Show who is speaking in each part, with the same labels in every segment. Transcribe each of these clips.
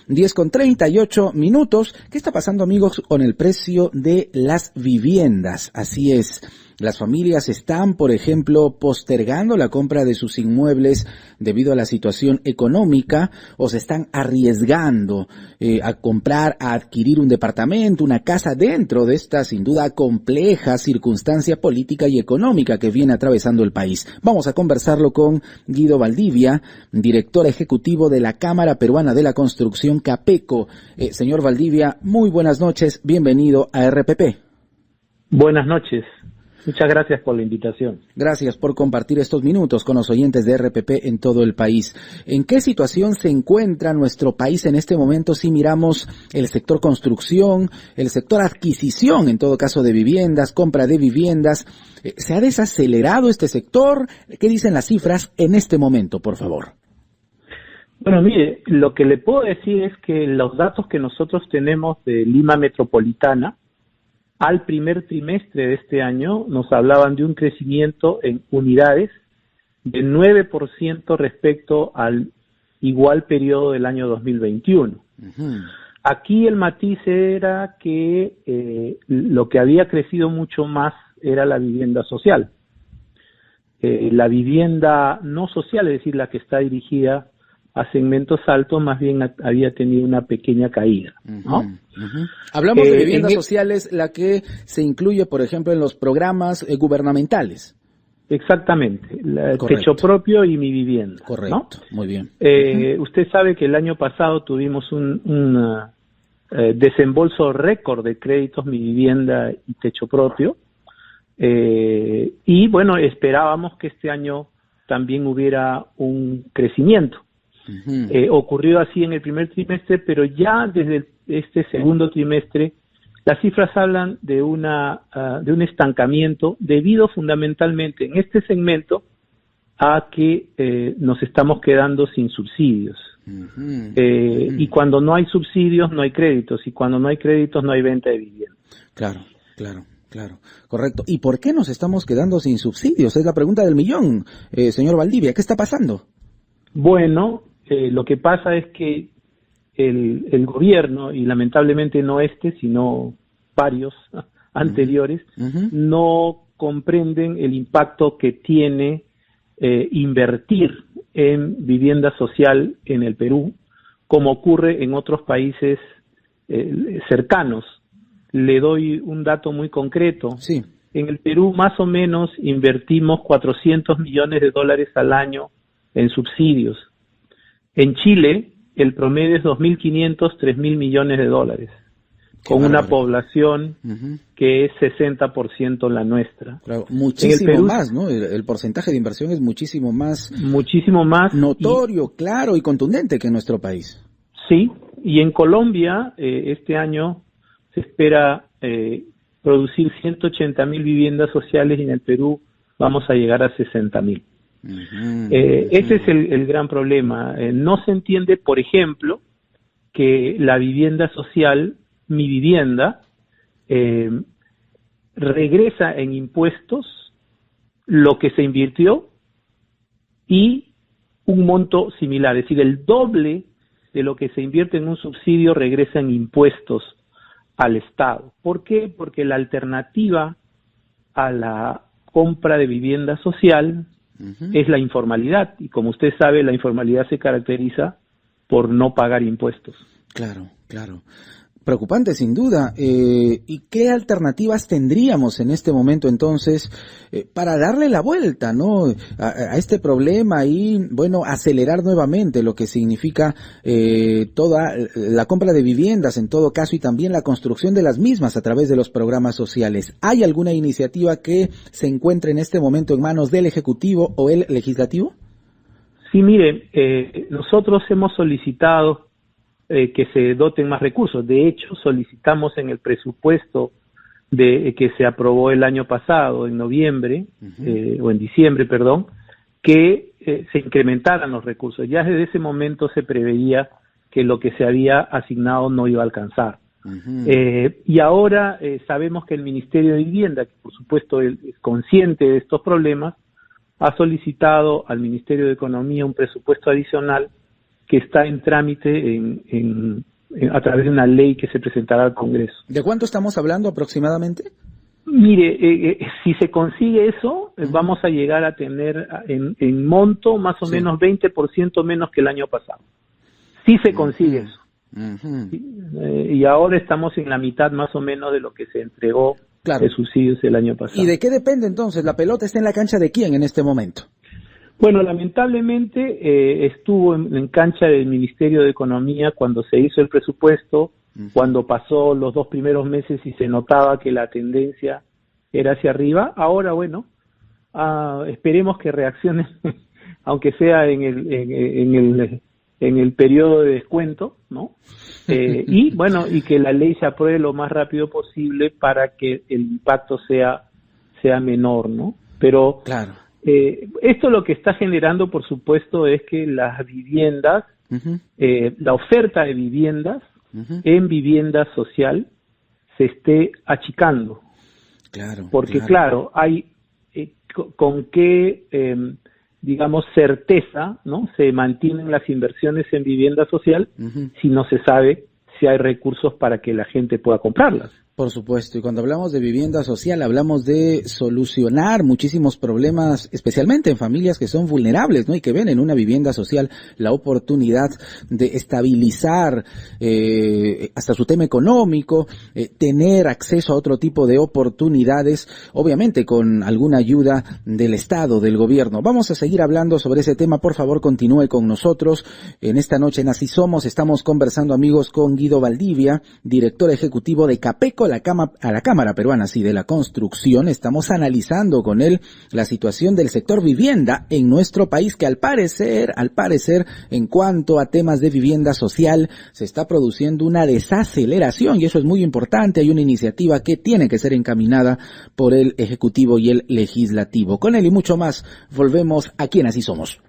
Speaker 1: 10:38. ¿Qué está pasando, amigos, con el precio de las viviendas? Así es. Las familias están, por ejemplo, postergando la compra de sus inmuebles debido a la situación económica, o se están arriesgando a comprar, a adquirir un departamento, una casa dentro de esta, sin duda, compleja circunstancia política y económica que viene atravesando el país. Vamos a conversarlo con Guido Valdivia, director ejecutivo de la Cámara Peruana de la Construcción, CAPECO. Señor Valdivia, muy buenas noches, bienvenido a RPP.
Speaker 2: Buenas noches. Muchas gracias por la invitación.
Speaker 1: Gracias por compartir estos minutos con los oyentes de RPP en todo el país. ¿En qué situación se encuentra nuestro país en este momento si miramos el sector construcción, el sector adquisición, en todo caso, de viviendas, compra de viviendas? ¿Se ha desacelerado este sector? ¿Qué dicen las cifras en este momento, por favor?
Speaker 2: Bueno, mire, lo que le puedo decir es que los datos que nosotros tenemos de Lima Metropolitana al primer trimestre de este año nos hablaban de un crecimiento en unidades de 9% respecto al igual periodo del año 2021. Uh-huh. Aquí el matiz era que lo que había crecido mucho más era la vivienda social. La vivienda no social, es decir, la que está dirigida a segmentos altos, más bien había tenido una pequeña caída, ¿no?
Speaker 1: Uh-huh. Hablamos de viviendas sociales, la que se incluye, por ejemplo, en los programas gubernamentales.
Speaker 2: Exactamente, Techo Propio y Mi Vivienda.
Speaker 1: Correcto, ¿no? Muy bien.
Speaker 2: Usted sabe que el año pasado tuvimos un desembolso récord de créditos Mi Vivienda y Techo Propio, y bueno, esperábamos que este año también hubiera un crecimiento. Uh-huh. Ocurrió así en el primer trimestre, pero ya desde este segundo trimestre las cifras hablan de un estancamiento debido fundamentalmente en este segmento a que nos estamos quedando sin subsidios. Uh-huh. Y cuando no hay subsidios no hay créditos, y cuando no hay créditos no hay venta de vivienda.
Speaker 1: Claro, correcto. ¿Y por qué nos estamos quedando sin subsidios? Es la pregunta del millón, señor Valdivia. ¿Qué está pasando?
Speaker 2: Bueno, lo que pasa es que el gobierno, y lamentablemente no sino varios anteriores, uh-huh, no comprenden el impacto que tiene invertir en vivienda social en el Perú, como ocurre en otros países cercanos. Le doy un dato muy concreto.
Speaker 1: Sí.
Speaker 2: En el Perú más o menos invertimos $400 millones al año en subsidios. En Chile, el promedio es 2.500, 3.000 millones de dólares, con una población uh-huh, que es 60% la nuestra.
Speaker 1: Claro, muchísimo Perú, más, ¿no? El porcentaje de inversión es muchísimo más notorio, claro y contundente que en nuestro país.
Speaker 2: Sí, y en Colombia este año se espera producir 180.000 viviendas sociales, y en el Perú vamos a llegar a 60.000. Uh-huh. Ese es el gran problema. No se entiende, por ejemplo, que la vivienda social, Mi Vivienda, regresa en impuestos lo que se invirtió y un monto similar, es decir, el doble de lo que se invierte en un subsidio regresa en impuestos al Estado. ¿Por qué? Porque la alternativa a la compra de vivienda social uh-huh, es la informalidad, y como usted sabe, la informalidad se caracteriza por no pagar impuestos.
Speaker 1: Claro. Preocupante, sin duda. ¿Y qué alternativas tendríamos en este momento, entonces, para darle la vuelta, ¿no? a este problema y, bueno, acelerar nuevamente lo que significa toda la compra de viviendas, en todo caso, y también la construcción de las mismas a través de los programas sociales? ¿Hay alguna iniciativa que se encuentre en este momento en manos del Ejecutivo o el Legislativo?
Speaker 2: Sí, mire, nosotros hemos solicitado que se doten más recursos. De hecho, solicitamos en el presupuesto que se aprobó el año pasado, en noviembre, uh-huh, o en diciembre, perdón, que se incrementaran los recursos. Ya desde ese momento se preveía que lo que se había asignado no iba a alcanzar. Uh-huh. Y ahora sabemos que el Ministerio de Vivienda, que por supuesto es consciente de estos problemas, ha solicitado al Ministerio de Economía un presupuesto adicional que está en trámite a través de una ley que se presentará al Congreso.
Speaker 1: ¿De cuánto estamos hablando aproximadamente?
Speaker 2: Mire, si se consigue eso, vamos a llegar a tener en monto más o menos 20% menos que el año pasado. Si se consigue eso. Y ahora estamos en la mitad más o menos de lo que se entregó de subsidios el año pasado.
Speaker 1: ¿Y de qué depende entonces? ¿La pelota está en la cancha de quién en este momento?
Speaker 2: Bueno, lamentablemente estuvo en cancha del Ministerio de Economía cuando se hizo el presupuesto, cuando pasó los 2 primeros meses y se notaba que la tendencia era hacia arriba. Ahora, bueno, esperemos que reaccionen, aunque sea en el periodo de descuento, ¿no? Y bueno, y que la ley se apruebe lo más rápido posible para que el impacto sea menor, ¿no? Pero
Speaker 1: claro.
Speaker 2: Esto lo que está generando, por supuesto, es que las viviendas, la oferta de viviendas en vivienda social se esté achicando.
Speaker 1: Claro.
Speaker 2: Porque, claro, hay con qué, digamos, certeza, ¿no? Se mantienen las inversiones en vivienda social si no se sabe si hay recursos para que la gente pueda comprarlas.
Speaker 1: Por supuesto, y cuando hablamos de vivienda social hablamos de solucionar muchísimos problemas, especialmente en familias que son vulnerables, ¿no? Y que ven en una vivienda social la oportunidad de estabilizar hasta su tema económico, tener acceso a otro tipo de oportunidades, obviamente con alguna ayuda del Estado, del gobierno. Vamos a seguir hablando sobre ese tema, por favor continúe con nosotros. En esta noche en Así Somos estamos conversando, amigos, con Guido Valdivia, director ejecutivo de Capeco, a la Cámara Peruana de la Construcción. Estamos analizando con él la situación del sector vivienda en nuestro país, que al parecer, en cuanto a temas de vivienda social, se está produciendo una desaceleración, y eso es muy importante. Hay una iniciativa que tiene que ser encaminada por el Ejecutivo y el Legislativo. Con él y mucho más, volvemos aquí en Así Somos.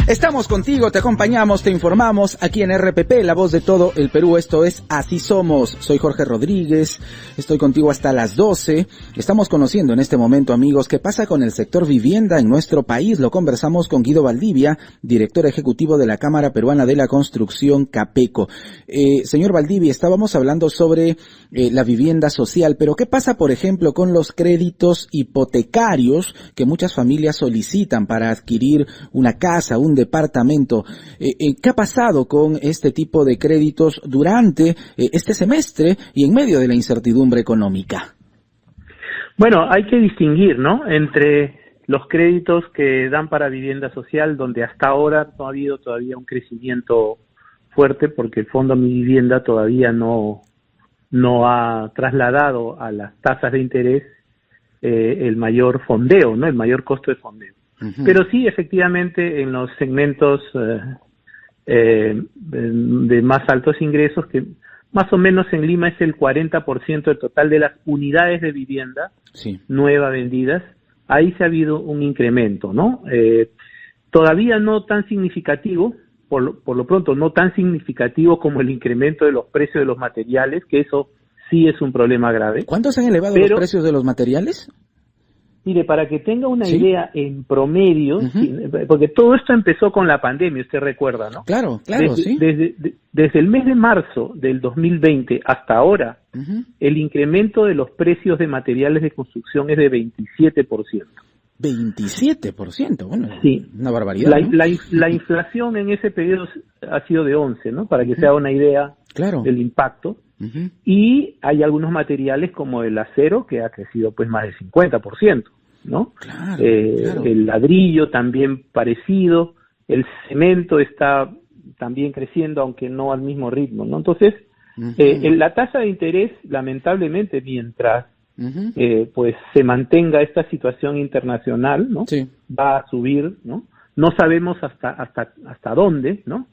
Speaker 1: Estamos contigo, te acompañamos, te informamos aquí en RPP, la voz de todo el Perú. Esto es Así Somos. Soy Jorge Rodríguez, estoy contigo hasta las 12. Estamos conociendo en este momento, amigos, qué pasa con el sector vivienda en nuestro país. Lo conversamos con Guido Valdivia, director ejecutivo de la Cámara Peruana de la Construcción, Capeco. Señor Valdivia, estábamos hablando sobre la vivienda social, pero ¿qué pasa, por ejemplo, con los créditos hipotecarios que muchas familias solicitan para adquirir una casa, un departamento? ¿Qué ha pasado con este tipo de créditos durante este semestre y en medio de la incertidumbre económica?
Speaker 2: Bueno, hay que distinguir, ¿no?, entre los créditos que dan para vivienda social, donde hasta ahora no ha habido todavía un crecimiento fuerte, porque el Fondo Mi Vivienda todavía no ha trasladado a las tasas de interés el mayor fondeo, ¿no?, el mayor costo de fondeo. Pero sí, efectivamente, en los segmentos de más altos ingresos, que más o menos en Lima es el 40% del total de las unidades de vivienda nuevas vendidas, ahí se ha habido un incremento, ¿no? Todavía no tan significativo, por lo pronto no tan significativo como el incremento de los precios de los materiales, que eso sí es un problema grave.
Speaker 1: ¿Cuánto se han elevado los precios de los materiales?
Speaker 2: Mire, para que tenga una idea en promedio, porque todo esto empezó con la pandemia, usted recuerda, ¿no?
Speaker 1: Claro,
Speaker 2: desde el mes de marzo del 2020 hasta ahora, el incremento de los precios de materiales de construcción es de 27%.
Speaker 1: 27%, bueno,
Speaker 2: sí,
Speaker 1: una barbaridad.
Speaker 2: La inflación en ese periodo ha sido de 11, ¿no? Para que se haga una idea del impacto. Y hay algunos materiales como el acero, que ha crecido pues más del 50%, ¿no? El ladrillo también parecido, el cemento está también creciendo, aunque no al mismo ritmo, ¿no? Entonces, la tasa de interés, lamentablemente, mientras pues se mantenga esta situación internacional, ¿no? Va a subir, ¿no? No sabemos hasta dónde, ¿no?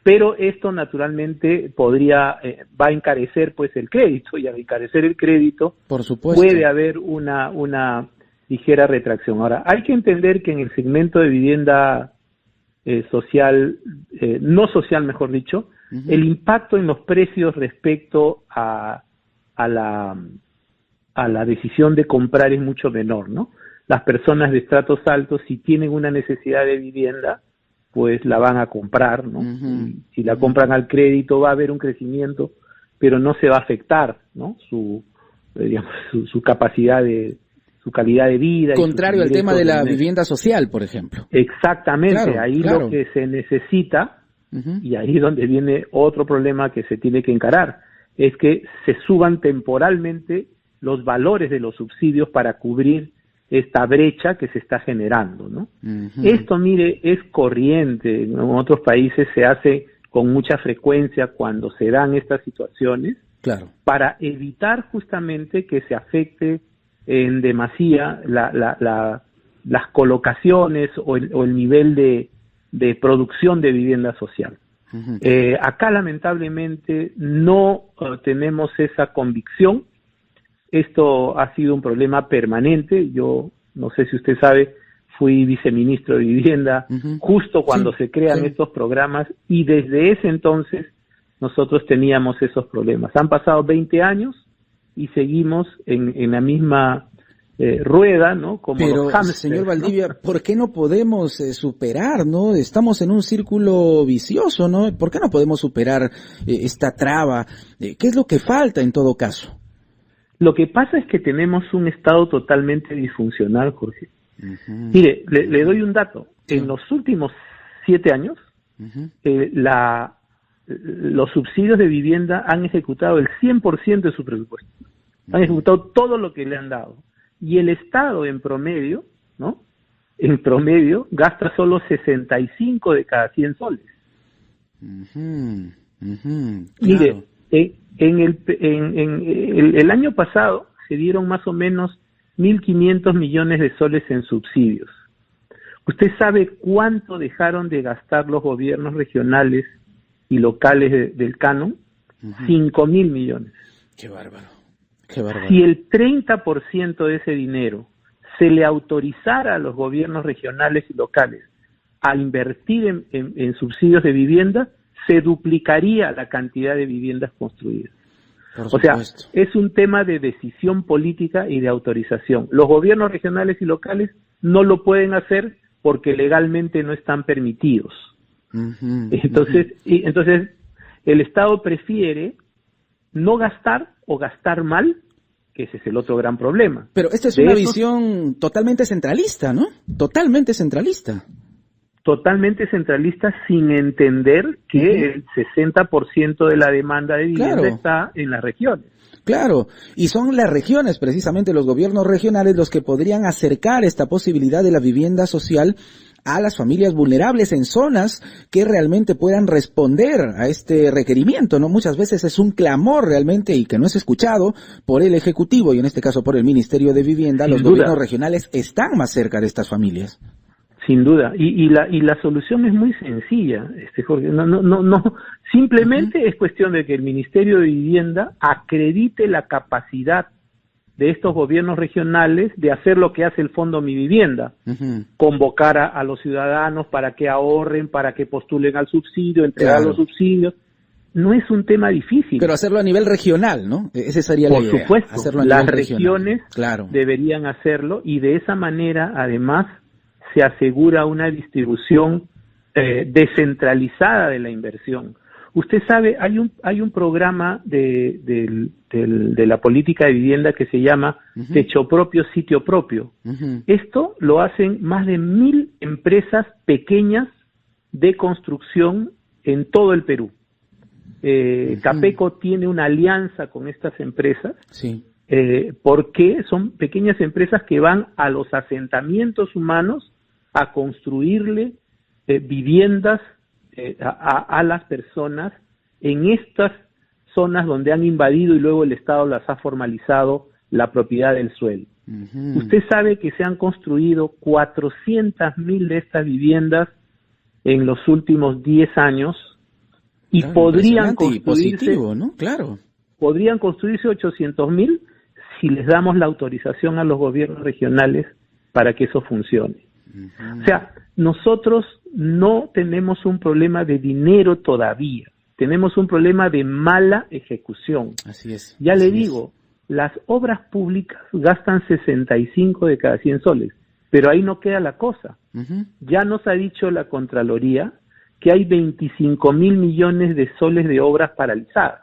Speaker 2: Pero esto naturalmente va a encarecer pues el crédito, y al encarecer el crédito,
Speaker 1: por supuesto,
Speaker 2: puede haber una ligera retracción. Ahora, hay que entender que en el segmento de vivienda social, no social mejor dicho, el impacto en los precios respecto a la decisión de comprar es mucho menor, ¿no? las personas de estratos altos, si tienen una necesidad de vivienda, pues la van a comprar, ¿no? Si la compran al crédito va a haber un crecimiento, pero no se va a afectar, ¿no? Su capacidad su calidad de vida.
Speaker 1: Contrario al tema de la vivienda social, por ejemplo.
Speaker 2: Exactamente, claro. Lo que se necesita, y ahí es donde viene otro problema que se tiene que encarar, es que se suban temporalmente los valores de los subsidios para cubrir esta brecha que se está generando, ¿no? Esto, mire, es corriente, en otros países se hace con mucha frecuencia cuando se dan estas situaciones,
Speaker 1: claro,
Speaker 2: para evitar justamente que se afecte en demasía las colocaciones o el nivel de producción de vivienda social. Acá lamentablemente no tenemos esa convicción. Esto ha sido un problema permanente. Yo no sé si usted sabe, fui viceministro de Vivienda justo cuando se crean estos programas, y desde ese entonces nosotros teníamos esos problemas. Han pasado 20 años y seguimos en la misma rueda, ¿no? Como
Speaker 1: pero,
Speaker 2: los hámsters,
Speaker 1: señor Valdivia,
Speaker 2: ¿no?
Speaker 1: ¿Por qué no podemos superar, no? Estamos en un círculo vicioso, ¿no? ¿Por qué no podemos superar esta traba? ¿Qué es lo que falta en todo caso?
Speaker 2: Lo que pasa es que tenemos un Estado totalmente disfuncional, Jorge. Mire, le doy un dato. En los últimos 7 años, los subsidios de vivienda han ejecutado el 100% de su presupuesto. Han ejecutado todo lo que le han dado. Y el Estado en promedio, ¿no? En promedio gasta solo 65 de cada 100 soles. Mire, el año pasado se dieron más o menos 1.500 millones de soles en subsidios. ¿Usted sabe cuánto dejaron de gastar los gobiernos regionales y locales del canon? 5.000 millones.
Speaker 1: Qué bárbaro. Qué bárbaro.
Speaker 2: Si el 30% de ese dinero se le autorizara a los gobiernos regionales y locales a invertir en subsidios de vivienda, se duplicaría la cantidad de viviendas construidas. O sea, es un tema de decisión política y de autorización. Los gobiernos regionales y locales no lo pueden hacer porque legalmente no están permitidos. Entonces el Estado prefiere no gastar o gastar mal, que ese es el otro gran problema.
Speaker 1: Pero esta es una visión totalmente centralista, ¿no? Totalmente centralista.
Speaker 2: Totalmente centralista, sin entender que el 60% de la demanda de vivienda está en las regiones.
Speaker 1: Claro, y son las regiones, precisamente los gobiernos regionales, los que podrían acercar esta posibilidad de la vivienda social a las familias vulnerables en zonas que realmente puedan responder a este requerimiento, ¿no? Muchas veces es un clamor realmente y que no es escuchado por el Ejecutivo y en este caso por el Ministerio de Vivienda. Los gobiernos regionales están más cerca de estas familias.
Speaker 2: Sin duda, y la solución es muy sencilla, Jorge. No, simplemente es cuestión de que el Ministerio de Vivienda acredite la capacidad de estos gobiernos regionales de hacer lo que hace el Fondo Mi Vivienda, convocar a los ciudadanos para que ahorren, para que postulen al subsidio, entregar los subsidios. No es un tema difícil.
Speaker 1: Pero hacerlo a nivel regional, ¿no? Esa sería la idea.
Speaker 2: Por supuesto,
Speaker 1: hacerlo a
Speaker 2: las
Speaker 1: nivel
Speaker 2: regiones deberían hacerlo, y de esa manera, además, se asegura una distribución descentralizada de la inversión. Usted sabe, hay un programa de la política de vivienda que se llama Techo Propio, Sitio Propio. Esto lo hacen más de 1.000 empresas pequeñas de construcción en todo el Perú. Capeco tiene una alianza con estas empresas, porque son pequeñas empresas que van a los asentamientos humanos a construirle viviendas a las personas en estas zonas donde han invadido y luego el Estado las ha formalizado la propiedad del suelo. Usted sabe que se han construido 400.000 de estas viviendas en los últimos 10 años y podrían construirse,
Speaker 1: ¿no?
Speaker 2: podrían construirse 800.000 si les damos la autorización a los gobiernos regionales para que eso funcione. O sea, nosotros no tenemos un problema de dinero todavía, tenemos un problema de mala ejecución.
Speaker 1: Así es.
Speaker 2: Ya le digo, las obras públicas gastan 65 de cada 100 soles, pero ahí no queda la cosa. Ya nos ha dicho la Contraloría que hay 25.000 millones de soles de obras paralizadas.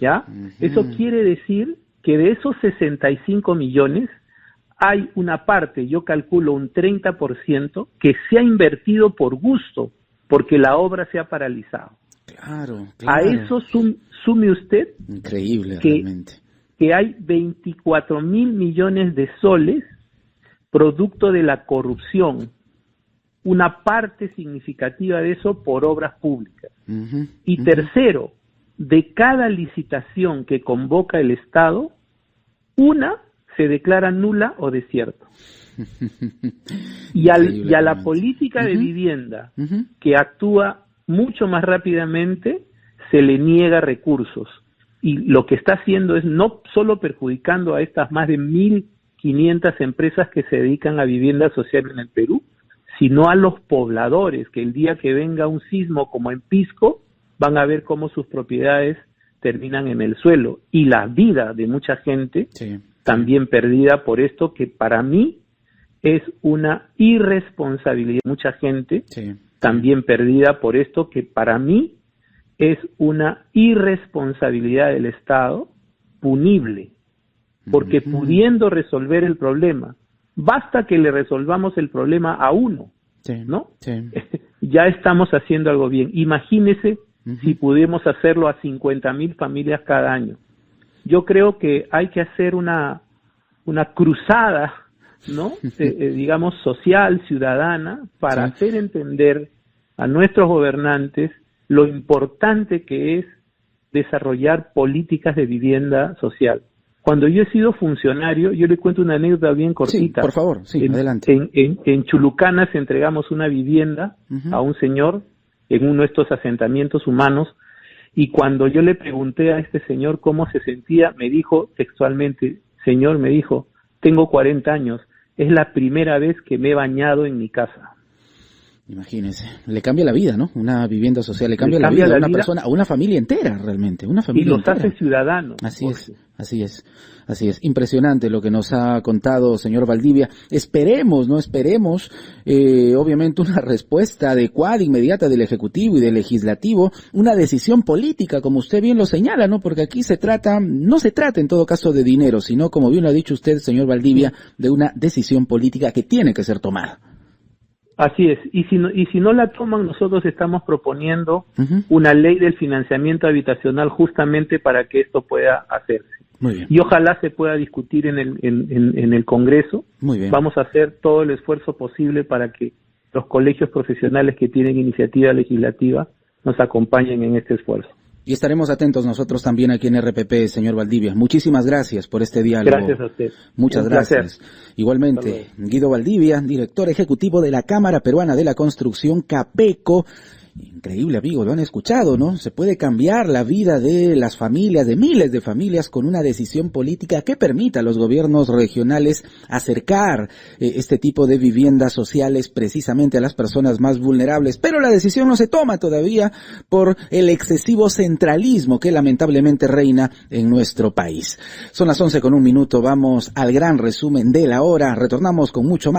Speaker 2: ¿Ya? Eso quiere decir que de esos 65 millones hay una parte, yo calculo un 30%, que se ha invertido por gusto, porque la obra se ha paralizado.
Speaker 1: Claro.
Speaker 2: A eso sume usted
Speaker 1: increíble
Speaker 2: realmente que hay 24.000 millones de soles producto de la corrupción, una parte significativa de eso por obras públicas. Y tercero, de cada licitación que convoca el Estado, una se declara nula o desierto. Y a la política de vivienda, que actúa mucho más rápidamente, se le niega recursos. Y lo que está haciendo es no solo perjudicando a estas más de 1.500 empresas que se dedican a vivienda social en el Perú, sino a los pobladores, que el día que venga un sismo como en Pisco, van a ver cómo sus propiedades terminan en el suelo. Y la vida de mucha gente también perdida por esto, que para mí es una irresponsabilidad. Mucha gente también perdida por esto, que para mí es una irresponsabilidad del Estado punible, porque pudiendo resolver el problema, basta que le resolvamos el problema a uno, ¿no? Ya estamos haciendo algo bien. Imagínese si pudiéramos hacerlo a 50.000 familias cada año. Yo creo que hay que hacer una cruzada, ¿no? Digamos, social, ciudadana, para hacer entender a nuestros gobernantes lo importante que es desarrollar políticas de vivienda social. Cuando yo he sido funcionario, yo le cuento una anécdota bien cortita.
Speaker 1: Sí, por favor, adelante.
Speaker 2: En Chulucanas entregamos una vivienda a un señor en uno de estos asentamientos humanos, y cuando yo le pregunté a este señor cómo se sentía, me dijo textualmente, señor, me dijo, tengo 40 años, es la primera vez que me he bañado en mi casa.
Speaker 1: Imagínese, le cambia la vida, ¿no? Una vivienda social le cambia la vida a una persona, a una familia entera, realmente, una familia
Speaker 2: y los
Speaker 1: entera.
Speaker 2: hace ciudadanos.
Speaker 1: Así es. Impresionante lo que nos ha contado, señor Valdivia. Esperemos, obviamente una respuesta adecuada, inmediata del Ejecutivo y del Legislativo, una decisión política, como usted bien lo señala, ¿no? Porque aquí no se trata en todo caso de dinero, sino, como bien lo ha dicho usted, señor Valdivia, de una decisión política que tiene que ser tomada.
Speaker 2: Así es, y si no la toman, nosotros estamos proponiendo una ley del financiamiento habitacional justamente para que esto pueda hacerse.
Speaker 1: Muy bien.
Speaker 2: Y ojalá se pueda discutir en el Congreso.
Speaker 1: Muy bien.
Speaker 2: Vamos a hacer todo el esfuerzo posible para que los colegios profesionales que tienen iniciativa legislativa nos acompañen en este esfuerzo.
Speaker 1: Y estaremos atentos nosotros también aquí en RPP, señor Valdivia. Muchísimas gracias por este diálogo.
Speaker 2: Gracias a usted.
Speaker 1: Muchas gracias. Igualmente, Guido Valdivia, director ejecutivo de la Cámara Peruana de la Construcción, CAPECO. Increíble, amigo, lo han escuchado, ¿no? Se puede cambiar la vida de las familias, de miles de familias, con una decisión política que permita a los gobiernos regionales acercar este tipo de viviendas sociales precisamente a las personas más vulnerables. Pero la decisión no se toma todavía por el excesivo centralismo que lamentablemente reina en nuestro país. Son las 11:01. Vamos al gran resumen de la hora. Retornamos con mucho más.